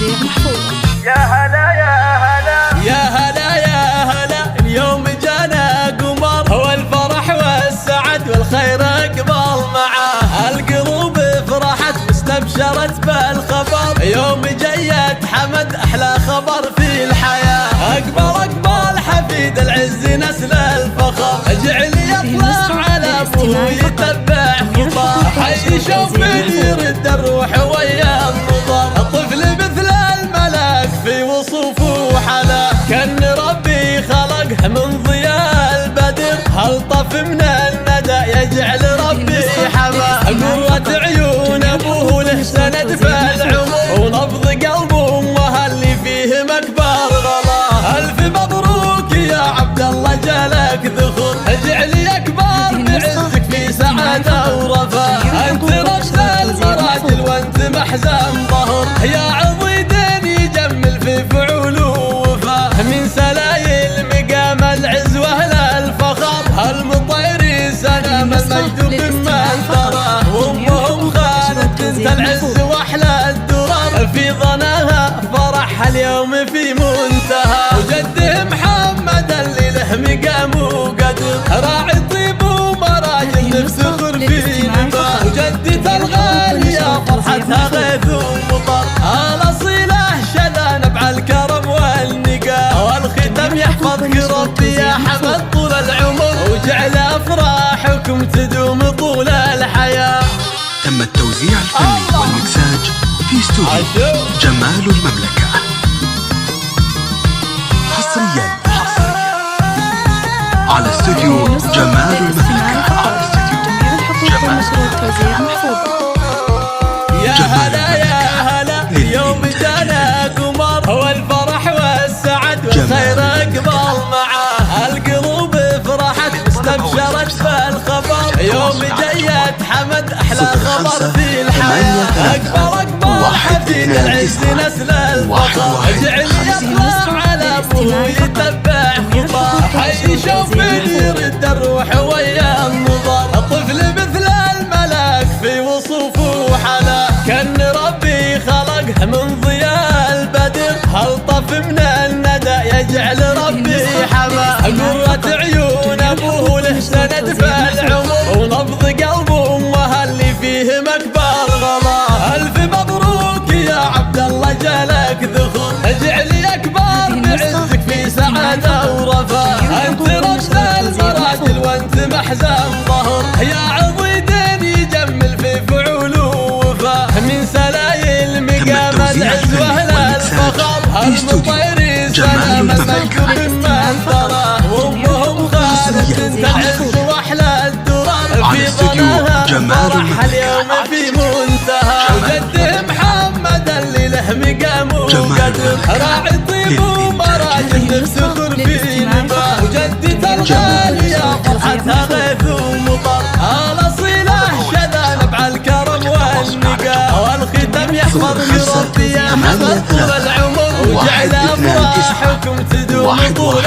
توزيع محفوظ. يا هلا يا هلا يا هلا يا هلا، اليوم جانا قمر، هو الفرح والسعد والخير اقبل معاه، القلوب فرحت واستبشرت بالخبر، يوم جيت حمد احلى خبر في الحياة، اقبل حفيد العز نسل الفخر، اجعل يطلع على ابوه يتبع خطاه، حي شوف يرد الروح ويا النظر، الطفل مثل الملاك في وصوفه حلا، كان ربي خلقه من ضياء البدر، هل طف من الندى يجعل ربي حماه، قرة عيون ابوه له سند بالعمر، ونبض قلب امه اللي فيه مكبر غلا، الف مبروك يا عبد الله جالك ذخر، اجعل يكبر بعزك في سعاده ورفاه، انت رشد المراجل وانت محزن ظهر، يا عضيد يجمل في فعوله وفاه، من سلايل مقام العزوه للفخر، هالمطير سلام المجد ممن تراه، وامهم خالد بنت العز واحلى الدرر، في ظناها فرحها اليوم في منتهى، وجده محمد اللي له مقام وقدر، راعي طيب ومراجل نفتخر في نباه، وجدة الغالية فرحتها غيث ومطر، الاصيله شذا نبع الكرم والنقاء، والختم يحفظك ربي يا حمد طول العمر، وجعل افراحكم تدوم طول الحياه. تم التوزيع الفني والمكساج في استوديو جمال المملكة. حصريا على استوديو جمال المملكة، على استوديو جمال توزيع محفوظ. يا هلا يا هلا، اليوم جانا قمر، هو الفرح والسعد والخير اقبل معاه، القلوب فرحت واستبشرت بالخبر، يوم جيت حمد احلى خبر في الحياة، اقبل حفيد العز نسل الفخر، اجعل يطلع على ابوه يتبع خطاه، حي شوف يرد الروح ويا النظر، الطفل مثل الملاك في وصوفه حلا، كان ربي خلقه من ضياء البدر، هل طف من الندى يجعل ربي حماه، قرة عيون ابوه له سند بالعمر، ونبض قلب امه اللي فيه مكبر غلا، الف مبروك يا عبد الله جالك ذخر، اجعل يكبر بعزك في سعاده ورفاه، انت رشد المراجل وانت محزن ظهر، يا عضيد يجمل في فعوله وفاه، من سلايل مقام العزوه للفخر، هالمطير سلام المجد ممن تراه، وامهم خالد بنت العز واحلى الدرر، في ظناها فرحها اليوم في منتهى، وجده محمد اللي له مقام وقدر، راعي طيب ومراجل نفتخر في نباه، وجدة الغالية فرحتها غيث ومطر، الاصيله شذا نبع الكرم والنقاء، والختم يحفظك ربي يا حمد طول العمر، وجعل افراحكم تدوم طول